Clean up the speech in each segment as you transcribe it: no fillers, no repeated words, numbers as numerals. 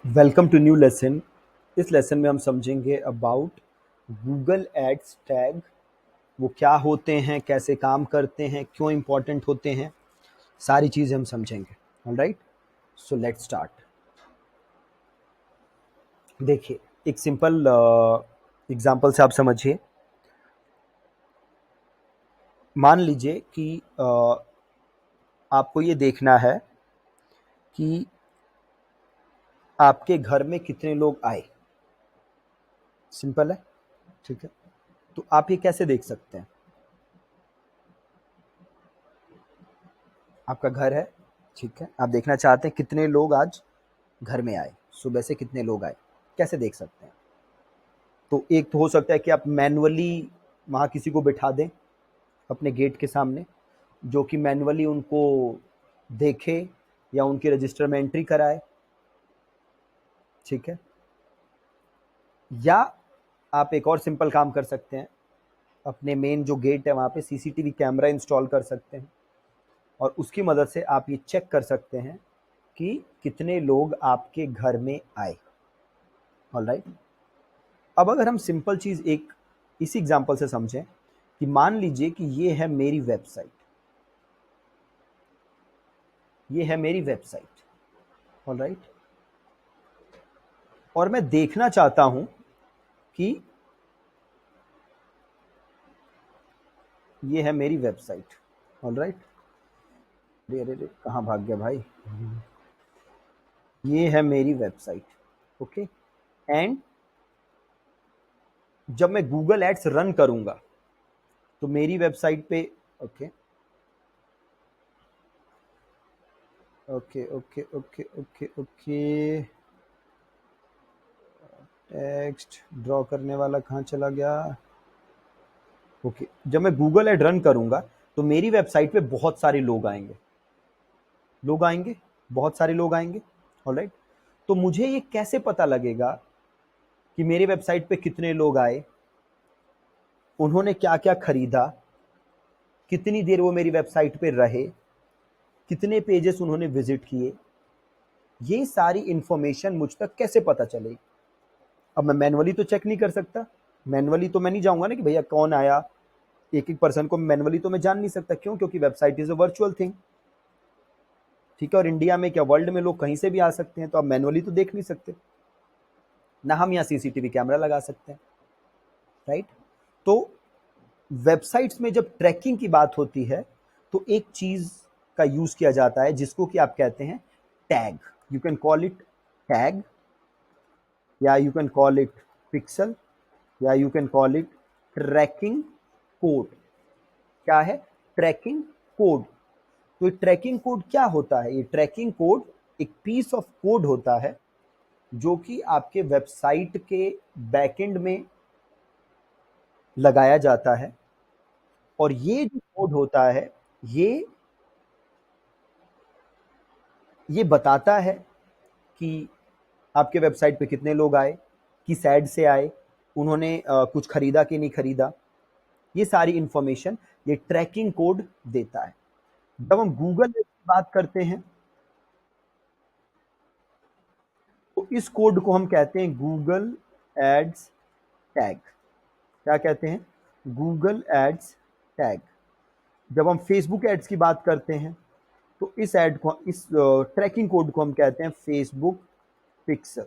Welcome to new lesson. इस lesson में हम समझेंगे अबाउट गूगल एड्स टैग। वो क्या होते हैं, कैसे काम करते हैं, क्यों इम्पोर्टेंट होते हैं, सारी चीज़ें हम समझेंगे। Alright, so let's start. देखिए, एक सिंपल एग्जांपल से आप समझिए। मान लीजिए कि आपको ये देखना है कि आपके घर में कितने लोग आए। सिंपल है, ठीक है। तो आप ये कैसे देख सकते हैं? आपका घर है, ठीक है, आप देखना चाहते हैं कितने लोग आज घर में आए, सुबह से कितने लोग आए, कैसे देख सकते हैं? तो एक तो हो सकता है कि आप मैन्युअली वहाँ किसी को बिठा दें अपने गेट के सामने, जो कि मैन्युअली उनको देखे या उनके रजिस्टर में एंट्री कराए, ठीक है। या आप एक और सिंपल काम कर सकते हैं, अपने मेन जो गेट है वहाँ पे सीसीटीवी कैमरा इंस्टॉल कर सकते हैं और उसकी मदद से आप ये चेक कर सकते हैं कि कितने लोग आपके घर में आए। ऑलराइट, अब अगर हम सिंपल चीज एक इसी एग्जांपल से समझें कि मान लीजिए कि ये है मेरी वेबसाइट, ये है मेरी वेबसाइट। ऑलराइट, और मैं देखना चाहता हूं कि ये है मेरी वेबसाइट। ऑलराइट, अरे अरे अरे, कहाँ भाग गया भाई? ये है मेरी वेबसाइट, ओके। एंड जब मैं गूगल एड्स रन करूंगा तो मेरी वेबसाइट पे, okay okay okay okay okay okay, text draw करने वाला कहाँ चला गया? ओके, जब मैं गूगल एड रन करूंगा तो मेरी वेबसाइट पे बहुत सारे लोग आएंगे, लोग आएंगे, बहुत सारे लोग आएंगे। ऑलराइट, तो मुझे ये कैसे पता लगेगा कि मेरी वेबसाइट पे कितने लोग आए, उन्होंने क्या क्या खरीदा, कितनी देर वो मेरी वेबसाइट पे रहे, कितने पेजेस उन्होंने विजिट किए, ये सारी इंफॉर्मेशन मुझ तक कैसे पता चलेगी? अब मैं मैन्युअली तो चेक नहीं कर सकता, मैन्युअली तो मैं नहीं जाऊंगा ना कि भैया कौन आया, एक एक पर्सन को मैन्युअली तो मैं जान नहीं सकता। क्यों? क्योंकि website is a virtual thing, ठीक है। और इंडिया में क्या, वर्ल्ड में लोग कहीं से भी आ सकते हैं, तो आप मैनुअली तो देख नहीं सकते ना, हम यहाँ सीसीटीवी कैमरा लगा सकते हैं, राइट। तो वेबसाइट्स में जब ट्रैकिंग की बात होती है तो एक चीज का यूज किया जाता है जिसको कि आप कहते हैं tag. You can call it tag, या you can call it pixel, या you can call it tracking code. क्या है? Tracking code. तो ये ट्रैकिंग कोड क्या होता है? ये ट्रैकिंग कोड एक पीस ऑफ कोड होता है जो कि आपके वेबसाइट के बैकएंड में लगाया जाता है। और ये जो कोड होता है, ये ये बताता है कि आपके वेबसाइट पे कितने लोग आए, किस ऐड से आए, उन्होंने कुछ खरीदा कि नहीं खरीदा, ये सारी इंफॉर्मेशन ये ट्रैकिंग कोड देता है। जब हम गूगल की बात करते हैं तो इस कोड को हम कहते हैं गूगल एड्स टैग। क्या कहते हैं? Google ads tag. जब हम फेसबुक एड्स की बात करते हैं तो इस एड को, इस ट्रैकिंग कोड को हम कहते हैं फेसबुक पिक्सल,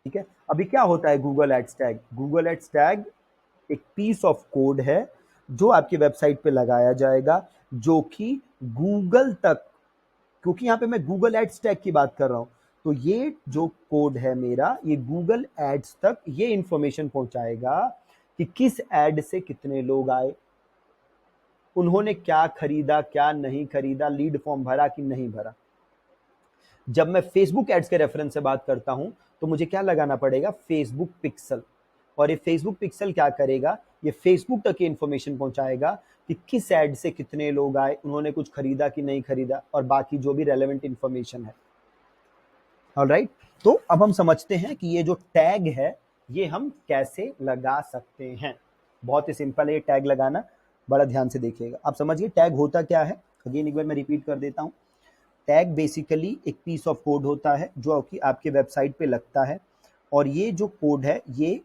ठीक है। अभी क्या होता है Google ads tag? Google ads tag एक पीस ऑफ कोड है जो आपकी वेबसाइट पे लगाया जाएगा, जो कि गूगल तक, क्योंकि यहाँ पे मैं गूगल एड्स टैग की बात कर रहा हूं, तो ये जो कोड है मेरा, ये गूगल एड्स तक ये इंफॉर्मेशन पहुंचाएगा कि किस एड से कितने लोग आए, उन्होंने क्या खरीदा क्या नहीं खरीदा, लीड फॉर्म भरा कि नहीं भरा। जब मैं फेसबुक एड्स के रेफरेंस से बात करता हूं तो मुझे क्या लगाना पड़ेगा? Facebook pixel. और ये फेसबुक पिक्सल क्या करेगा? ये फेसबुक तक ये इंफॉर्मेशन पहुंचाएगा कि किस एड से कितने लोग आए, उन्होंने कुछ खरीदा कि नहीं खरीदा, और बाकी जो भी रेलेवेंट इंफॉर्मेशन है। ऑलराइट, तो अब हम समझते हैं कि ये जो टैग है ये हम कैसे लगा सकते हैं। बहुत ही सिंपल है ये टैग लगाना, बड़ा ध्यान से देखिएगा। आप समझिए टैग होता क्या है। अगेन एक बार मैं रिपीट कर देता हूं। टैग बेसिकली एक पीस ऑफ कोड होता है जो कि आपके वेबसाइट पे लगता है, और ये जो कोड है ये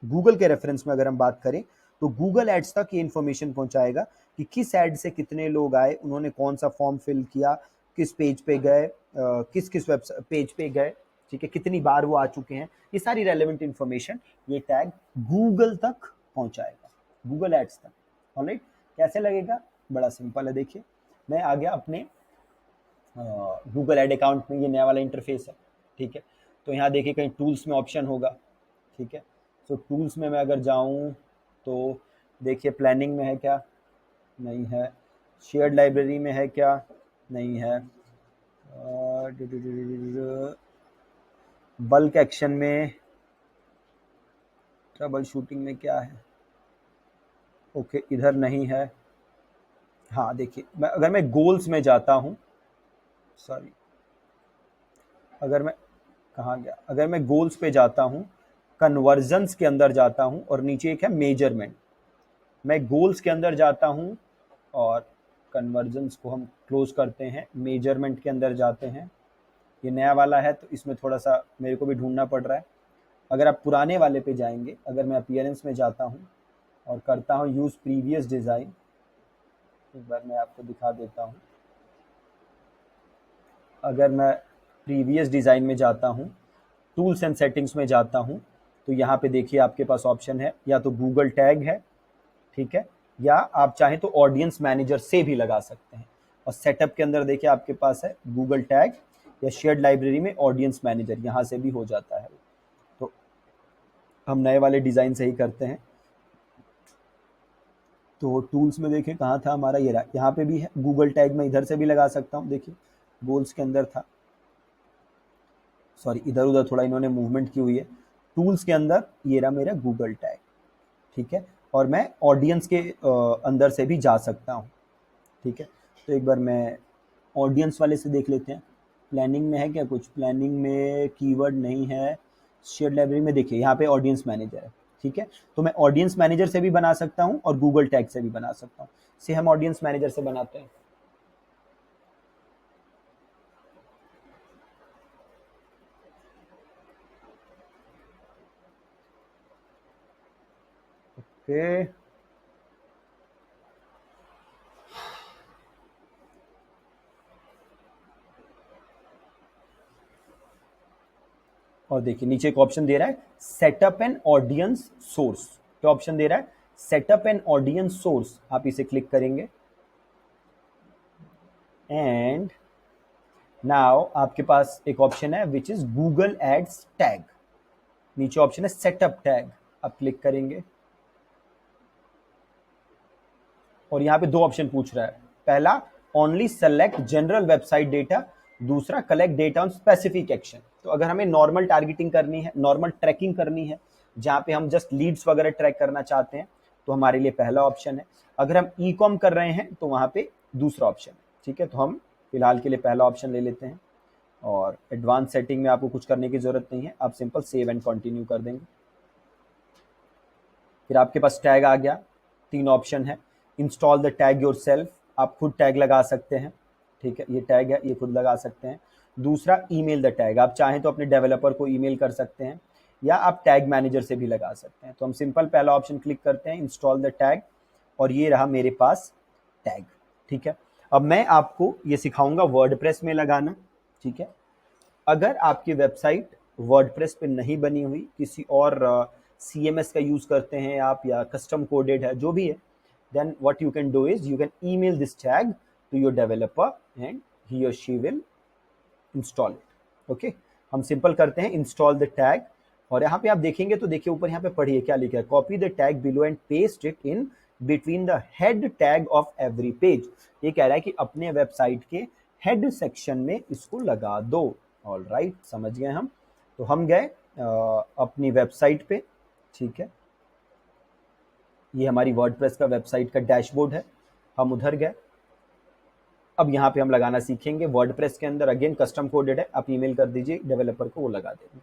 गूगल के रेफरेंस में अगर हम बात करें तो गूगल एड्स तक ये इन्फॉर्मेशन पहुंचाएगा कि किस एड से कितने लोग आए, उन्होंने कौन सा फॉर्म फिल किया, किस पेज पे गए, किस किस वेब पेज पे गए, ठीक है, कितनी बार वो आ चुके हैं, ये सारी रेलेवेंट इन्फॉर्मेशन ये टैग गूगल तक पहुंचाएगा, गूगल एड्स तक। ऑलराइट, कैसे लगेगा? बड़ा सिंपल है। देखिए मैं आ गया अपने गूगल एड अकाउंट में, ये नया वाला इंटरफेस है, ठीक है। तो यहाँ देखिए कहीं टूल्स में ऑप्शन होगा, ठीक है। तो टूल्स में मैं अगर जाऊँ तो देखिए प्लानिंग में है क्या? नहीं है। शेयर्ड लाइब्रेरी में है क्या? नहीं है। बल्क एक्शन में, ट्रबल शूटिंग में क्या है? ओके, इधर नहीं है। हाँ देखिए अगर मैं गोल्स में जाता हूँ, सॉरी, अगर मैं कहाँ गया, अगर मैं गोल्स पे जाता हूँ, कन्वर्जन्स के अंदर जाता हूँ और नीचे एक है मेजरमेंट, मैं गोल्स के अंदर जाता हूँ और कन्वर्जन्स को हम क्लोज करते हैं, मेजरमेंट के अंदर जाते हैं। ये नया वाला है तो इसमें थोड़ा सा मेरे को भी ढूंढना पड़ रहा है। अगर आप पुराने वाले पे जाएंगे, अगर मैं अपीयरेंस में जाता हूँ और करता हूँ यूज़ प्रीवियस डिज़ाइन, एक बार मैं आपको दिखा देता हूँ। अगर मैं प्रीवियस डिज़ाइन में जाता हूँ, टूल्स एंड सेटिंग्स में जाता हूँ, तो यहाँ पे देखिए आपके पास ऑप्शन है, या तो गूगल टैग है, ठीक है, या आप चाहें तो ऑडियंस मैनेजर से भी लगा सकते हैं। और सेटअप के अंदर देखिए आपके पास है गूगल टैग या शेयर्ड लाइब्रेरी में ऑडियंस मैनेजर, यहाँ से भी हो जाता है। तो हम नए वाले डिज़ाइन से ही करते हैं। तो टूल्स में देखिए कहाँ था हमारा, ये रहा, यहाँ पे भी है गूगल टैग, में इधर से भी लगा सकता हूँ। देखिए गोल्स के अंदर था, सॉरी इधर उधर थोड़ा इन्होंने मूवमेंट की हुई है। टूल्स के अंदर ये रहा मेरा गूगल टैग, ठीक है, और मैं ऑडियंस के अंदर से भी जा सकता हूँ, ठीक है। तो एक बार मैं ऑडियंस वाले से देख लेते हैं, प्लानिंग में है क्या कुछ? प्लानिंग में कीवर्ड नहीं है। शेयर लाइब्रेरी में देखिए यहाँ पे ऑडियंस मैनेजर है, ठीक है। तो मैं ऑडियंस मैनेजर से भी बना सकता हूँ और गूगल टैग से भी बना सकता हूँ। से हम ऑडियंस मैनेजर से बनाते हैं। ओके, और देखिए नीचे एक ऑप्शन दे रहा है सेटअप एन ऑडियंस सोर्स, क्या ऑप्शन दे रहा है? Setup an audience source. आप इसे क्लिक करेंगे एंड नाउ आपके पास एक ऑप्शन है which is Google ads tag, नीचे ऑप्शन है सेटअप टैग, आप क्लिक करेंगे और यहाँ पे दो ऑप्शन पूछ रहा है। पहला only select general website data, दूसरा collect data on specific action. तो अगर हमें नॉर्मल टारगेटिंग करनी है, नॉर्मल ट्रैकिंग करनी है, जहाँ पे हम जस्ट लीड्स वगैरह ट्रैक करना चाहते हैं, तो हमारे लिए पहला ऑप्शन है। अगर हम ई कॉम कर रहे हैं तो वहाँ पे दूसरा ऑप्शन है, ठीक है। तो हम फिलहाल के लिए पहला ऑप्शन ले लेते हैं और एडवांस सेटिंग में आपको कुछ करने की जरूरत नहीं है, आप सिंपल सेव एंड कंटिन्यू कर देंगे। फिर आपके पास टैग आ गया, तीन ऑप्शन है। इंस्टॉल द टैग योरसेल्फ, आप खुद टैग लगा सकते हैं, ठीक है, ये टैग है ये खुद लगा सकते हैं। दूसरा ईमेल द टैग, आप चाहें तो अपने डेवलपर को ईमेल कर सकते हैं या आप टैग मैनेजर से भी लगा सकते हैं। तो हम सिंपल पहला ऑप्शन क्लिक करते हैं, इंस्टॉल द टैग, और ये रहा मेरे पास टैग, ठीक है। अब मैं आपको ये सिखाऊंगा वर्डप्रेस में लगाना, ठीक है। अगर आपकी वेबसाइट वर्डप्रेस पे नहीं बनी हुई, किसी और CMS का यूज करते हैं आप, या कस्टम कोडेड है, जो भी है, then what you can do is you can email this tag to your developer and he or she will install it। okay, हम सिंपल करते हैं इंस्टॉल द टैग, और यहाँ पे आप देखेंगे तो देखिए ऊपर यहाँ पे पढ़िए क्या लिखा है, copy the tag below and paste it in between the head tag of every page. ये कह रहा है कि अपने वेबसाइट के हेड सेक्शन में इसको लगा दो। ऑल राइट, समझ गए हम। तो हम गए अपनी वेबसाइट पे, ठीक है, ये हमारी वर्डप्रेस का वेबसाइट का डैशबोर्ड है, हम उधर गए। अब यहाँ पे हम लगाना सीखेंगे वर्डप्रेस के अंदर, अगेन कस्टम कोडेड है, आप ईमेल कर दीजिए डेवलपर को, वो लगा देंगे।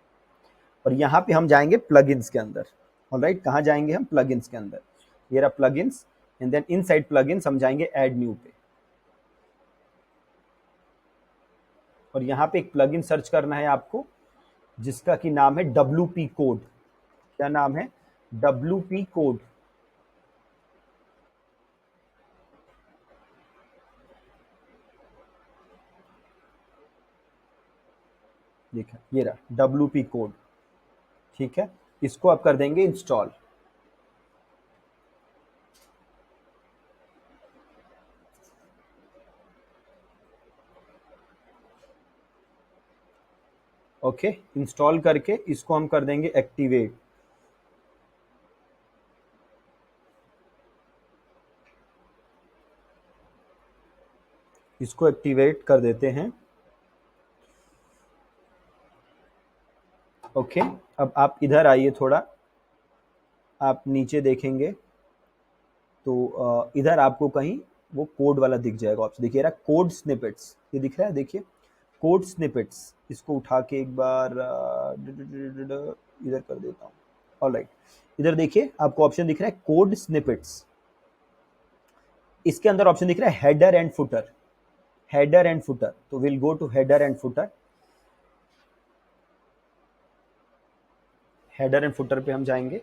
और यहाँ पे हम जाएंगे प्लगइन्स के अंदर। ऑलराइट, कहाँ जाएंगे हम? प्लगइन्स के अंदर, ये रहा plugins, and then inside plugins हम जाएंगे ऐड न्यू पे। और यहाँ पे एक प्लगइन सर्च करना है आपको जिसका कि नाम है WP कोड। क्या नाम है? WP code. देखा, ये रहा WP कोड। ठीक है, इसको आप कर देंगे इंस्टॉल। ओके, इंस्टॉल करके इसको हम कर देंगे एक्टिवेट। इसको एक्टिवेट कर देते हैं। ओके, अब आप इधर आइए थोड़ा, आप नीचे देखेंगे तो इधर आपको कहीं वो कोड वाला दिख जाएगा ऑप्शन। देखिए रहा कोड स्निपेट्स, ये दिख रहा है, देखिए कोड स्निपेट्स। इसको उठा के एक बार इधर कर देता हूँ। ऑलराइट, इधर देखिए आपको ऑप्शन दिख रहा है कोड स्निपेट्स। इसके अंदर ऑप्शन दिख रहा है header and footer. Header and footer, तो will go to header and footer. Header and footer पे हम जाएंगे,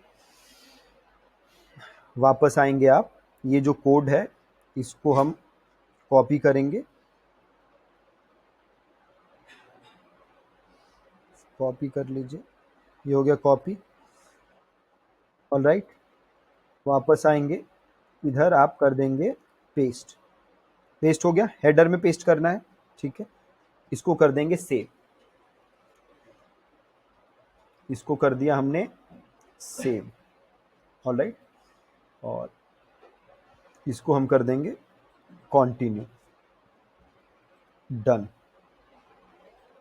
वापस आएंगे आप। ये जो कोड है इसको हम कॉपी करेंगे, कॉपी कर लीजिए, ये हो गया कॉपी। ऑलराइट, वापस आएंगे, इधर आप कर देंगे पेस्ट। पेस्ट हो गया, हेडर में पेस्ट करना है। ठीक है, इसको कर देंगे सेव। इसको कर दिया हमने सेव। ऑलराइट, और इसको हम कर देंगे कंटिन्यू। डन।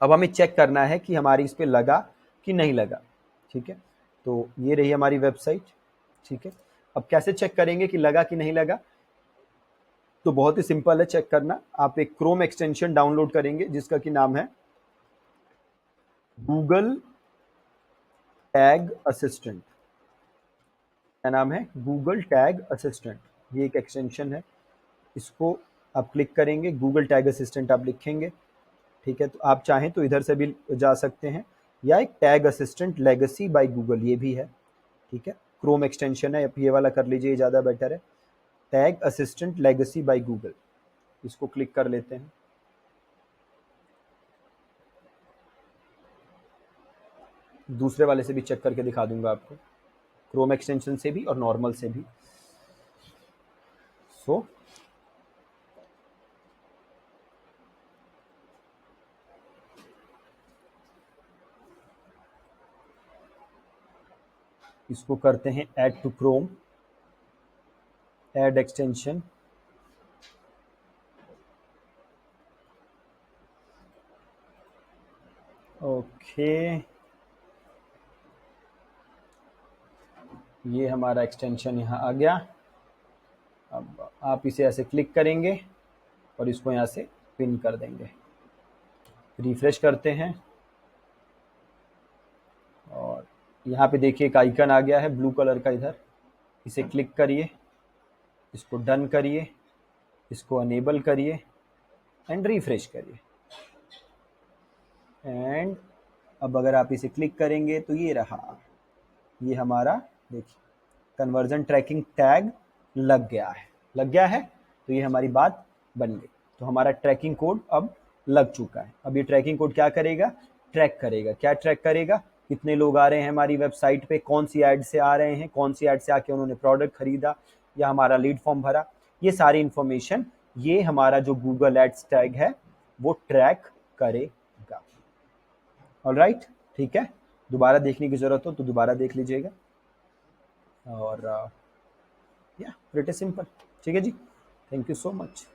अब हमें चेक करना है कि हमारी इस पे लगा कि नहीं लगा। ठीक है, तो ये रही हमारी वेबसाइट। ठीक है, अब कैसे चेक करेंगे कि लगा कि नहीं लगा? तो बहुत ही सिंपल है चेक करना। आप एक क्रोम एक्सटेंशन डाउनलोड करेंगे जिसका कि नाम है गूगल टैग असिस्टेंट। क्या नाम है? Google tag assistant. ये एक एक्सटेंशन है, इसको आप क्लिक करेंगे, गूगल टैग असिस्टेंट आप लिखेंगे। ठीक है, तो आप चाहें तो इधर से भी जा सकते हैं, या एक tag assistant legacy by Google, ये भी है। ठीक है, क्रोम एक्सटेंशन है, ये वाला कर लीजिए, ज़्यादा बेटर है। Tag assistant legacy by Google, इसको क्लिक कर लेते हैं। दूसरे वाले से भी चेक करके दिखा दूंगा आपको, क्रोम एक्सटेंशन से भी और नॉर्मल से भी। सो इसको करते हैं add to Chrome, add extension. Okay, ये हमारा एक्सटेंशन यहाँ आ गया। अब आप इसे ऐसे क्लिक करेंगे और इसको यहाँ से पिन कर देंगे। रिफ्रेश करते हैं और यहाँ पे देखिए एक आइकन आ गया है ब्लू कलर का, इधर इसे क्लिक करिए, इसको डन करिए, इसको अनेबल करिए एंड रिफ्रेश करिए। एंड अब अगर आप इसे क्लिक करेंगे तो ये रहा, ये हमारा देखिए कन्वर्जन ट्रैकिंग टैग लग गया है। लग गया है तो ये हमारी बात बन गई। तो हमारा ट्रैकिंग कोड अब लग चुका है। अब ये ट्रैकिंग कोड क्या करेगा? ट्रैक करेगा। क्या ट्रैक करेगा? कितने लोग आ रहे हैं हमारी वेबसाइट पे, कौन सी ऐड से आ रहे हैं, कौन सी ऐड से आके उन्होंने प्रोडक्ट खरीदा या हमारा लीड फॉर्म भरा, ये सारी इंफॉर्मेशन ये हमारा जो गूगल एड्स टैग है वो ट्रैक करेगा। ऑलराइट, ठीक है, दोबारा देखने की जरूरत हो तो दोबारा देख लीजिएगा। और या प्रिटी सिंपल। ठीक है जी, थैंक यू सो मच।